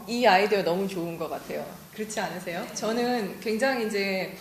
이 아이디어 너무 좋은 것 같아요. 그렇지 않으세요? 저는 굉장히 이제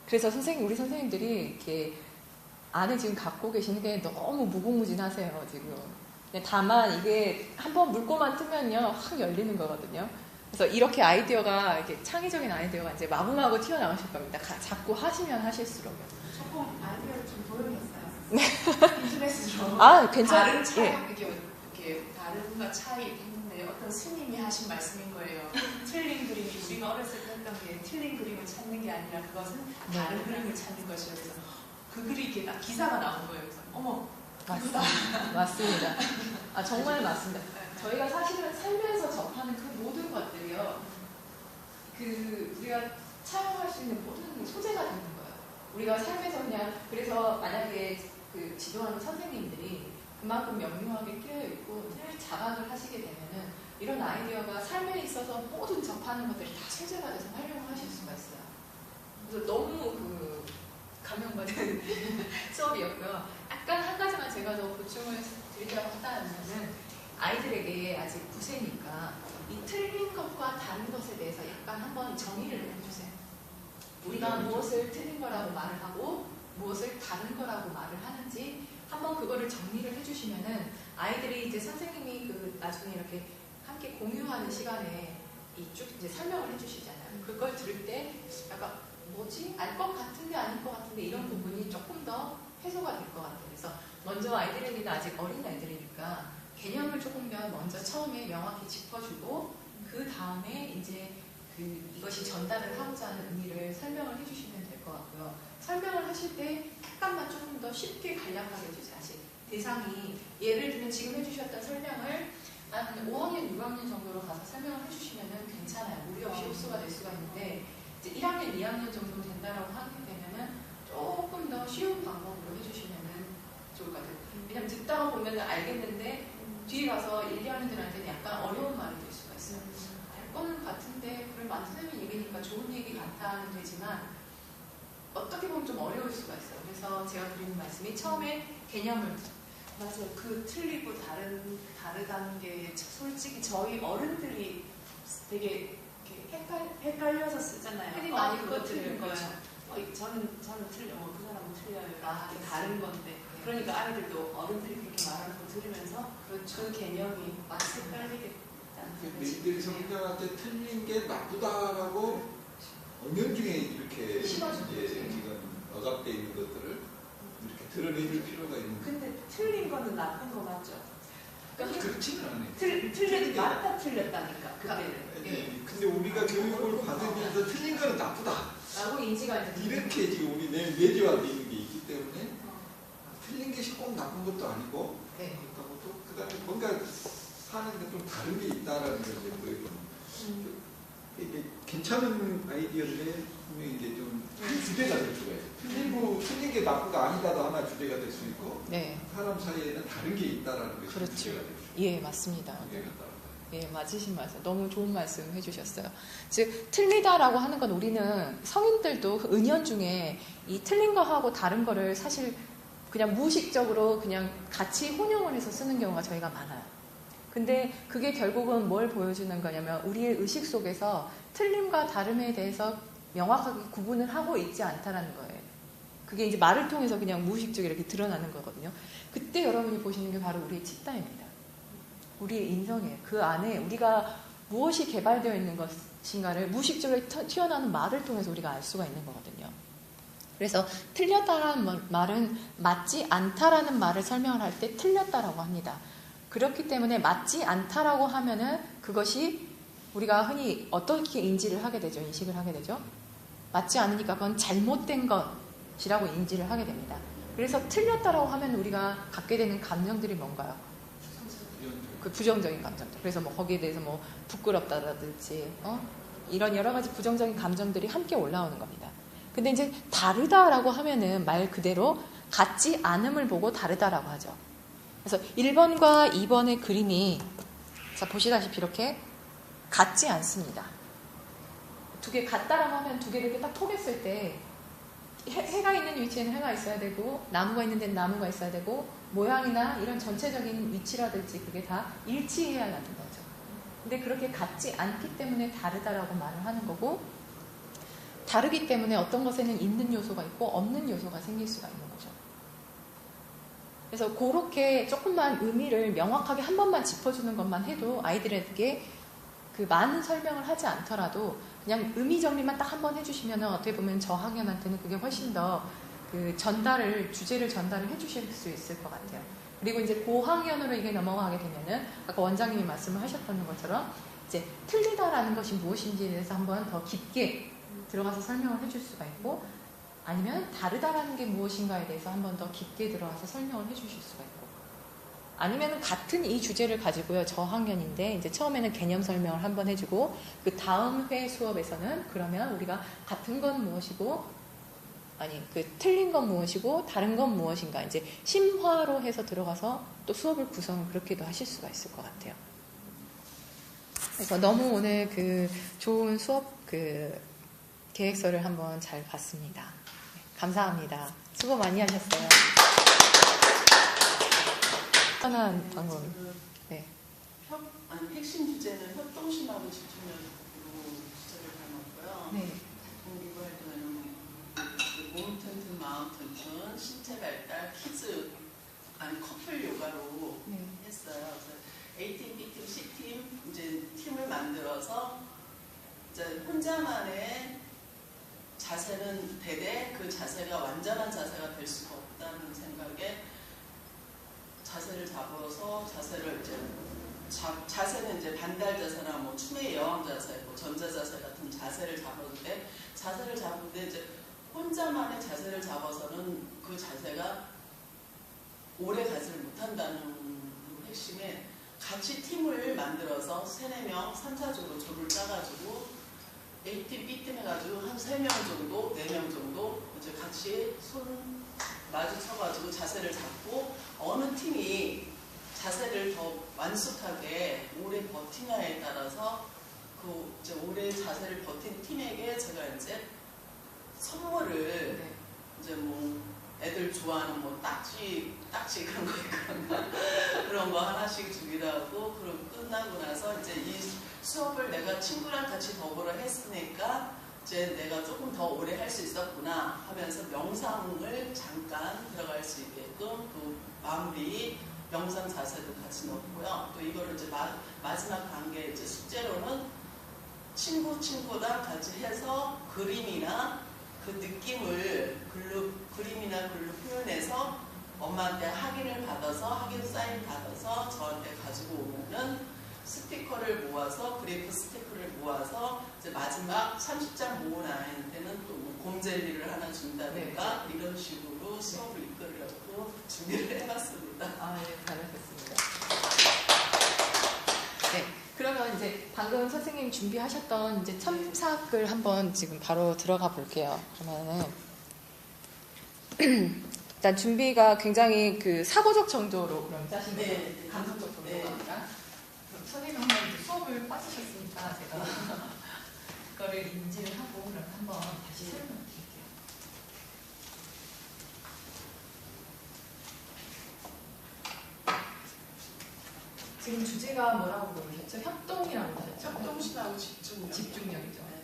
그래서 우리 선생님들이 이렇게 안에 지금 갖고 계시는 게 너무 무궁무진하세요, 지금. 다만 이게 한번 물고만 뜨면요, 확 열리는 거거든요. 그래서 이렇게 아이디어가, 이렇게 창의적인 아이디어가 이제 마구마구 튀어나오실 겁니다. 자꾸 하시면 하실수록. 조금 아이디어를 좀 보여줬어요. 네. 인터넷으로. 아, 괜찮아요. 다른 차이, 예. 이렇게 다른과 차이 있는데 어떤 스님이 하신 말씀인 거예요. 틀린 그림이 우리가 어렸을 때 했던 게 틀린 그림을 찾는 게 아니라 그것은 다른 그림을 찾는 것이라고 해서 그 글이 이렇게 딱 기사가 나온 거예요. 그래서 어머, 맞습니다. 맞습니다. 아, 정말 맞습니다. 저희가 사실은 살면서 접하는 그 모든 것들이요, 우리가 차용할 수 있는 모든 소재가 되는 거예요. 우리가 삶에서 그냥, 그래서 만약에 그 지도하는 선생님들이 그만큼 명료하게 끼어있고 늘 자각을 하시게 되면은 이런 아이디어가 삶에 있어서 모든 접하는 것들이 다 소재가 돼서 활용을 하실 수가 있어요. 그래서 너무 감명받은 수업이었고요. 약간 한 가지만 제가 더 보충을 드리자고 한다면은 아이들에게 아직 9세니까 이 틀린 것과 다른 것에 대해서 약간 한번 정의를 해주세요. 우리가 무엇을 틀린 거라고 말을 하고 무엇을 다른 거라고 말을 하는지 한번 그거를 정리를 해주시면은 아이들이 이제 선생님이 나중에 이렇게 함께 공유하는 시간에 쭉 이제 설명을 해주시잖아요. 그걸 들을 때 약간 뭐지? 알 것 같은데 아닐 것 같은데 이런 부분이 조금 더 해소가 될 것 같아요. 그래서 먼저 아이들에게는 아직 어린 아이들이니까 개념을 조금 더 먼저 처음에 명확히 짚어주고 그 다음에 이제 이것이 전달을 하고자 하는 의미를 설명을 해주시면 될 것 같고요. 설명을 하실 때 약간만 조금 더 쉽게 간략하게 해주세요. 사실 대상이 예를 들면 지금 해주셨던 설명을 한 5학년, 6학년 정도로 가서 설명을 해주시면 괜찮아요. 무리 없이 흡수가 될 수가 있는데 이제 1학년, 2학년 정도 된다라고 하게 되면은 조금 더 쉬운 방법으로 해주시면 좋을 것 같아요. 왜냐면 듣다가 보면 알겠는데 뒤에 가서 1, 2학년들한테는 약간 어려운 말이 될 수가 있어요. 알 거는 같은데 그걸 선생님이 얘기니까 좋은 얘기 같아는 되지만 어떻게 보면 좀 어려울 수가 있어요. 그래서 제가 드리는 말씀이 처음에 개념을 맞아요. 그 틀리고 다르다는 게 솔직히 저희 어른들이 되게 헷갈려서 쓰잖아요. 흔히 많이 그거 그거 틀린 거예요. 거죠. 저는 틀려. 그 사람은 틀려요. 아, 다른 건데. 그러니까 아이들도 어른들이 그렇게 말하는 거 들으면서 그 개념이 막 헷갈리겠다는 너희들이 성경한테 틀린 게 나쁘다라고 은연중에 이렇게 지금 억압되어 있는 것들을 이렇게 드러내줄 필요가 있는. 근데 틀린 거는 나쁜 거 맞죠? 그렇지는 않아요. 틀린 맞다 틀렸다니까 그때는. 근데 우리가 교육을 받으면서 틀린 거는 나쁘다라고 인지가 이렇게 지금 우리 내재화되어 있는 게 있기 때문에 틀린 것이 꼭 나쁜 것도 아니고 그렇다고 또 그다음에 뭔가 사는데 좀 다른 게 있다라는 걸 이제 보여주는. 이게 괜찮은 아이디어들의 분명히 이제 좀 주제가 될 수가 있어요. 틀린 게 나쁜 거 아니다도 하나 주제가 될 수 있고 사람 사이에는 다른 게 있다라는 것이 그렇죠. 주제가 될 수 있어요. 예, 맞습니다. 예, 맞으신 말씀. 너무 좋은 말씀 해주셨어요. 즉, 틀리다라고 하는 건 우리는 성인들도 은연중에 이 틀린 거하고 다른 거를 사실 그냥 무의식적으로 그냥 같이 혼용을 해서 쓰는 경우가 저희가 많아요. 근데 그게 결국은 뭘 보여주는 거냐면 우리의 의식 속에서 틀림과 다름에 대해서 명확하게 구분을 하고 있지 않다라는 거예요. 그게 이제 말을 통해서 그냥 무의식적으로 이렇게 드러나는 거거든요. 그때 여러분이 보시는 게 바로 우리의 치타입니다. 우리의 인성이에요. 그 안에 우리가 무엇이 개발되어 있는 것인가를 무의식적으로 튀어나오는 말을 통해서 우리가 알 수가 있는 거거든요. 그래서 틀렸다라는 말은 맞지 않다라는 말을 설명을 할 때 틀렸다라고 합니다. 그렇기 때문에 맞지 않다라고 하면은 그것이 우리가 흔히 어떻게 인식을 하게 되죠? 맞지 않으니까 그건 잘못된 것이라고 인지를 하게 됩니다. 그래서 틀렸다라고 하면 우리가 갖게 되는 감정들이 뭔가요? 그 부정적인 감정들. 그래서 뭐 거기에 대해서 뭐 부끄럽다라든지 이런 여러 가지 부정적인 감정들이 함께 올라오는 겁니다. 근데 이제 다르다라고 하면은 말 그대로 같지 않음을 보고 다르다라고 하죠. 그래서 1번과 2번의 그림이 자 보시다시피 이렇게 같지 않습니다. 두 개 같다라고 하면 두 개를 이렇게 딱 포개했을 때 해가 있는 위치에는 해가 있어야 되고 나무가 있는 데는 나무가 있어야 되고 모양이나 이런 전체적인 위치라든지 그게 다 일치해야 하는 거죠. 근데 그렇게 같지 않기 때문에 다르다라고 말을 하는 거고, 다르기 때문에 어떤 것에는 있는 요소가 있고 없는 요소가 생길 수가 있는 거죠. 그래서 그렇게 조금만 의미를 명확하게 한 번만 짚어주는 것만 해도 아이들에게 그 많은 설명을 하지 않더라도 그냥 의미 정리만 딱 한 번 해주시면 어떻게 보면 저학년한테는 그게 훨씬 더 그 주제를 전달을 해주실 수 있을 것 같아요. 그리고 이제 고학년으로 이게 넘어가게 되면은 아까 원장님이 말씀을 하셨던 것처럼 이제 틀리다라는 것이 무엇인지에 대해서 한번 더 깊게 들어가서 설명을 해줄 수가 있고, 아니면 다르다라는 게 무엇인가에 대해서 한번 더 깊게 들어가서 설명을 해주실 수가 있고, 아니면 같은 이 주제를 가지고요, 저학년인데 이제 처음에는 개념 설명을 한번 해주고 그 다음 회 수업에서는 그러면 우리가 같은 건 무엇이고, 아니 그 틀린 건 무엇이고 다른 건 무엇인가, 이제 심화로 해서 들어가서 또 수업을 구성을 그렇게도 하실 수가 있을 것 같아요. 그래서 너무 오늘 그 좋은 수업 그 계획서를 한번 잘 봤습니다. 네, 감사합니다. 수고 많이 하셨어요. 편한 방금. 네. 핵심 주제는 협동심하고 집중력으로 주제를 담았고요. 네. 공부 활동에는 몸 튼튼, 마음 튼튼, 신체 발달, 키즈, 커플 요가로 네. 했어요. 그래서 A팀, B팀, C팀 이제 팀을 만들어서 이제 혼자만의 자세는 되되 그 자세가 완전한 자세가 될 수가 없다는 생각에 자세를 잡아서 자세를 이제 자세는 이제 반달 자세나 뭐 춤의 여왕 자세, 뭐 전자 자세 같은 자세를 잡았는데, 자세를 잡는데 이제 혼자만의 자세를 잡아서는 그 자세가 오래 가지를 못한다는 핵심에 같이 팀을 만들어서 3, 4명 3차적으로 조를 짜가지고 A팀, B팀 해가지고 한 3명 정도, 4명 정도 이제 같이 손 마주쳐가지고 자세를 잡고 어느 팀이 자세를 더 완숙하게 오래 버티냐에 따라서 그 이제 오래 자세를 버틴 팀에게 제가 이제 선물을 네. 이제 뭐 애들 좋아하는 뭐 딱지 그런 거 있거나 그런 거 하나씩 주기도 하고, 그럼 끝나고 나서 이제 이 수업을 내가 친구랑 같이 더불어 했으니까 이제 내가 조금 더 오래 할 수 있었구나 하면서 명상을 잠깐 들어갈 수 있게끔 또 마무리 명상 자세도 같이 넣었고요. 또 이거를 이제 마지막 단계 이제 숙제로는 친구랑 같이 해서 그림이나 그 느낌을 그림이나 글로 표현해서 엄마한테 확인 사인 받아서 저한테 가지고 오면은 스티커를 모아서, 그래프 스티커를 모아서 이제 마지막 30장 모은 아이한테는 또뭐 곰젤리를 하나 준다든가 이런 식으로 수업을 이끌려고 준비를 해봤습니다. 아, 네, 잘하셨습니다. 네, 그러면 이제 방금 선생님이 준비하셨던 이제 첨삭을 한번 지금 바로 들어가 볼게요. 그러면은 일단 준비가 굉장히 그 사고적 정도로 그럼 짜신 거예요? 네. 감성적 정도가 네. 아니라. 그럼 선생님 한번 이제 수업을 빠지셨으니까 제가 그거를 인지를 하고 그럼 한번 다시 설명드릴게요. 지금 주제가 뭐라고 부르셨죠? 협동이라고 하셨죠? 협동심하고 집중력. 집중력이죠. 네.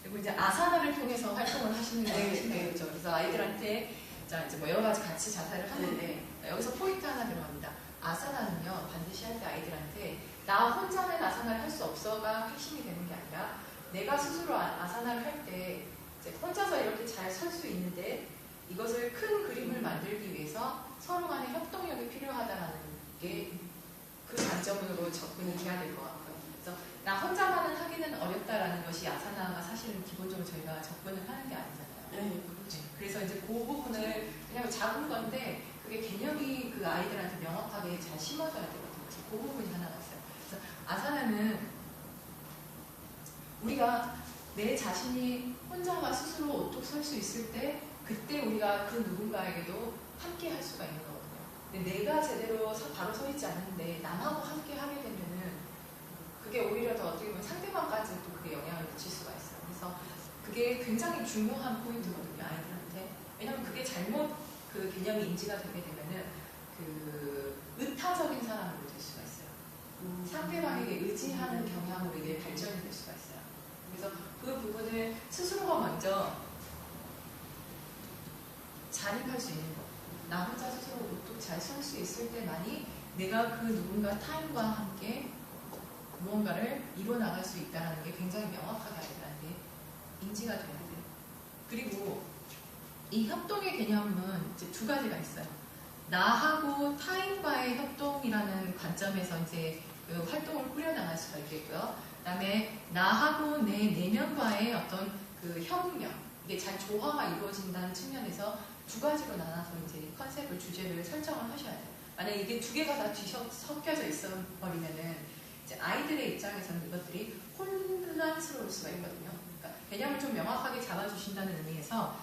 그리고 이제 아사나를 통해서 활동을 하시는 게 네. 거죠. 그래서 아이들한테 자 이제 뭐 여러 가지 같이 자세를 하는데 여기서 포인트 하나 들어갑니다. 아사나는요 반드시 할 때 아이들한테 나 혼자는 아사나를 할 수 없어가 핵심이 되는 게 아니라 내가 스스로 아사나를 할 때 혼자서 이렇게 잘 설 수 있는데 이것을 큰 그림을 만들기 위해서 서로 간의 협동력이 필요하다는 게 그 관점으로 접근을 해야 될 것 같고요. 그래서 나 혼자만은 하기는 어렵다라는 것이 아사나가 사실은 기본적으로 저희가 접근을 하는 게 아니잖아요. 네, 그렇죠. 그래서 이제 그 부분을 그냥 작은 건데 그게 개념이 그 아이들한테 명확하게 잘 심어져야 되거든요. 그래서 그 부분이 하나가 있어요. 그래서 아사나는 우리가 내 자신이 혼자가 스스로 오뚝 설 수 있을 때 그때 우리가 그 누군가에게도 함께 할 수가 있는 거거든요. 근데 내가 제대로 바로 서 있지 않는데 남하고 함께 하게 되면은 그게 오히려 더 어떻게 보면 상대방까지도 그게 영향을 미칠 수가 있어요. 그래서 그게 굉장히 중요한 포인트거든요, 아이들한테. 왜냐면 그게 잘못 그 개념이 인지가 되게 되면은 그 의타적인 사람으로 될 수가 있어요. 상대방에게 의지하는 경향으로 이게 발전이 될 수가 있어요. 그래서 그 부분을 스스로가 먼저 자립할 수 있는 것. 나 혼자 스스로 우뚝 잘 설 수 있을 때만이 내가 그 누군가 타인과 함께 무언가를 이뤄나갈 수 있다는 게 굉장히 명확하게 알다는 게 인지가 돼야 돼요. 그리고 이 협동의 개념은 이제 두 가지가 있어요. 나하고 타인과의 협동이라는 관점에서 이제 그 활동을 꾸려나갈 수가 있겠고요. 그다음에 나하고 내 내면과의 어떤 그 협력, 이게 잘 조화가 이루어진다는 측면에서 두 가지로 나눠서 이제 컨셉을, 주제를 설정을 하셔야 돼요. 만약에 이게 두 개가 다 섞여져 있어 버리면은 이제 아이들의 입장에서는 이것들이 혼란스러울 수가 있거든요. 그러니까 개념을 좀 명확하게 잡아주신다는 의미에서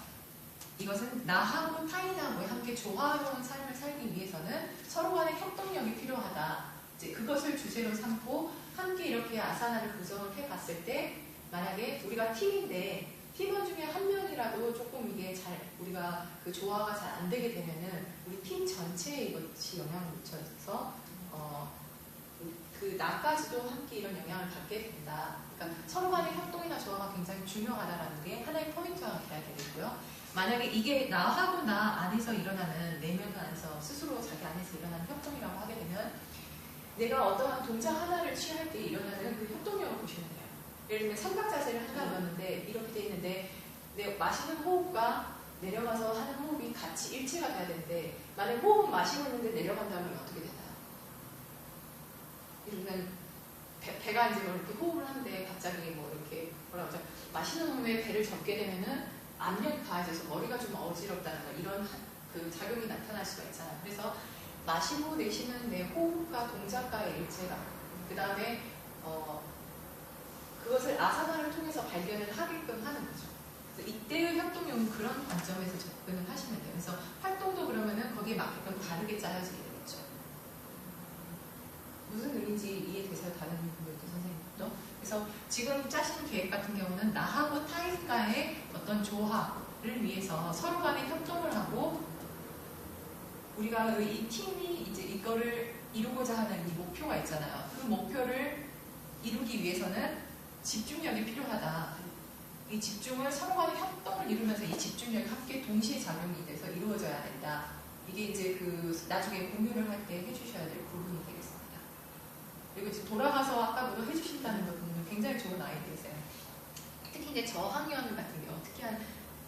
이것은 나하고 타인하고 함께 조화로운 삶을 살기 위해서는 서로 간의 협동력이 필요하다. 이제 그것을 주제로 삼고 함께 이렇게 아사나를 구성을 해봤을 때 만약에 우리가 팀인데 팀원 중에 한 명이라도 조금 이게 잘 우리가 그 조화가 잘 안 되게 되면은 우리 팀 전체에 이것이 영향을 미쳐서 그 나까지도 함께 이런 영향을 받게 된다. 그러니까 서로 간의 협동이나 조화가 굉장히 중요하다라는 게 하나의 포인트가 돼야 되겠고요. 만약에 이게 나하고 나 안에서 일어나는 내면 안에서 스스로 자기 안에서 일어나는 협동이라고 하게 되면 내가 어떠한 동작 하나를 취할 때 일어나는 그 협동력을 보시면 돼요. 예를 들면 삼각 자세를 한다고 하는데 이렇게 돼 있는데 내 마시는 호흡과 내려가서 하는 호흡이 같이 일치가 돼야 되는데 만약 호흡 마시고 있는데 내려간다면 어떻게 되나요? 예를 들면 배가 이제 이렇게 호흡을 하는데 갑자기 뭐 이렇게 뭐라고 하죠? 마시는 호흡에 배를 접게 되면은 압력이 가해져서 머리가 좀 어지럽다는 거 이런 그 작용이 나타날 수가 있잖아요. 그래서 마시고 내쉬는 내 호흡과 동작과의 일체감, 그 다음에 그것을 아사나를 통해서 발견을 하게끔 하는 거죠. 그래서 이때의 협동력은 그런 관점에서 접근을 하시면 돼요. 그래서 활동도 그러면은 거기에 맞게끔 다르게 짜여지게 되겠죠. 무슨 의미인지 이해돼서 다른 분들도 선생님도. 그래서 지금 짜시는 계획 같은 경우는 나하고 타인과의 어떤 조화를 위해서 서로 간에 협동을 하고 우리가 이 팀이 이제 이거를 이루고자 하는 이 목표가 있잖아요. 그 목표를 이루기 위해서는 집중력이 필요하다. 이 집중을 서로 간의 협동을 이루면서 이 집중력이 함께 동시에 작용이 돼서 이루어져야 된다. 이게 이제 그 나중에 공유를 할 때 해주셔야 될 부분이 되겠습니다. 그리고 이제 돌아가서 아까부터 해주신다는 부분은 굉장히 좋은 아이디어세요. 특히 이제 저학년 같은 경우, 특히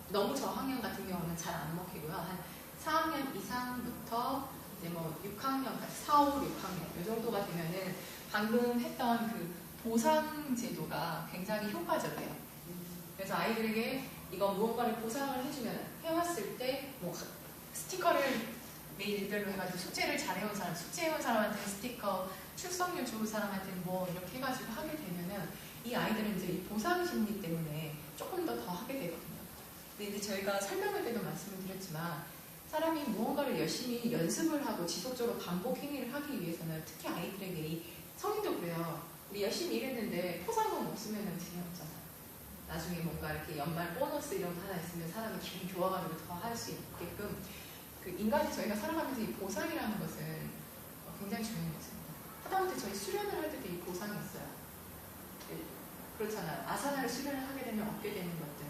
너무 저학년 같은 경우는 잘 안 먹히고요. 한 4학년 이상부터 이제 뭐 6학년까지, 4, 5, 6학년 이 정도가 되면은 방금 했던 그 보상 제도가 굉장히 효과적이에요. 그래서 아이들에게 이거 무언가를 보상을 해주면 해왔을 때 뭐 스티커를 매일 일별로 해가지고 숙제를 잘해온 사람, 숙제해온 사람한테 스티커, 출석률 좋은 사람한테 뭐 이렇게 해가지고 하게 되면은 이 아이들은 이제 이 보상 심리 때문에 조금 더 하게 되거든요. 근데 이제 저희가 설명할 때도 말씀을 드렸지만 사람이 무언가를 열심히 연습을 하고 지속적으로 반복 행위를 하기 위해서는 특히 아이들에게 이 성인도 그래요. 우리 열심히 일했는데 포상금 없으면 재미없잖아요. 나중에 뭔가 이렇게 연말 보너스 이런 거 하나 있으면 사람이 기분 좋아가지고 더 할 수 있게끔 그 인간이 저희가 살아가면서 이 보상이라는 것은 굉장히 중요한 것입니다. 하다못해 저희 수련을 할 때도 이 보상이 있어요. 그렇잖아요. 아사나를 수련을 하게 되면 얻게 되는 것들,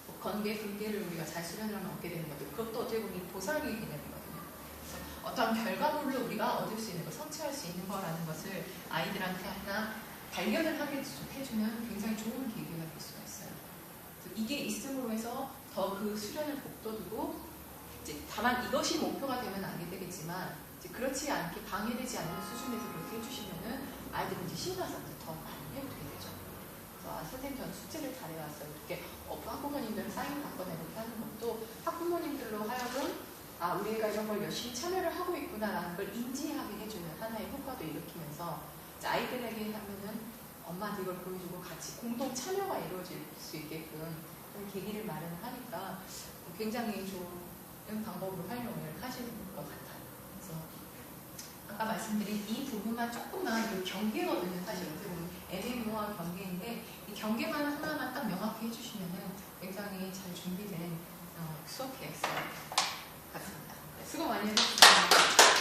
뭐 건계, 분계를 우리가 잘 수련을 하면 얻게 되는 것들, 그것도 어떻게 보면 보상의 개념이거든요. 그래서 어떠한 결과물을 우리가 얻을 수 있는 거, 성취할 수 있는 거라는 것을 아이들한테 하나 발견을 하게 해주면 굉장히 좋은 계기가 될 수가 있어요. 이게 있음으로 해서 더 그 수련을 복돋우고 이제 다만 이것이 목표가 되면 안 되겠지만 이제 그렇지 않게 방해되지 않는 수준에서 그렇게 해주시면은 아이들은 이제 신나서 더 많이 해보게 되죠. 그래서 아, 선생님 저는 숙제를 잘해왔어요. 이렇게 학부모님들 사인 받거나 이렇게 하는 것도 학부모님들로 하여금 아 우리 애가 이런 걸 열심히 참여를 하고 있구나라는 걸 인지하게 해주는 하나의 효과도 일으키면서 아이들에게 하면은 엄마한테 이걸 보여주고 같이 공동 참여가 이루어질 수 있게끔 그런 계기를 마련을 하니까 굉장히 좋은 방법으로 활용을 하시는 것 같아요. 그래서 아까 말씀드린 이 부분만 조금만 이 경계거든요. 사실 어떻게 보면 애매모호한 경계인데 이 경계만 하나만 딱 명확히 해주시면은 굉장히 잘 준비된 수업 계획서 같습니다. 수고 많이 하셨습니다.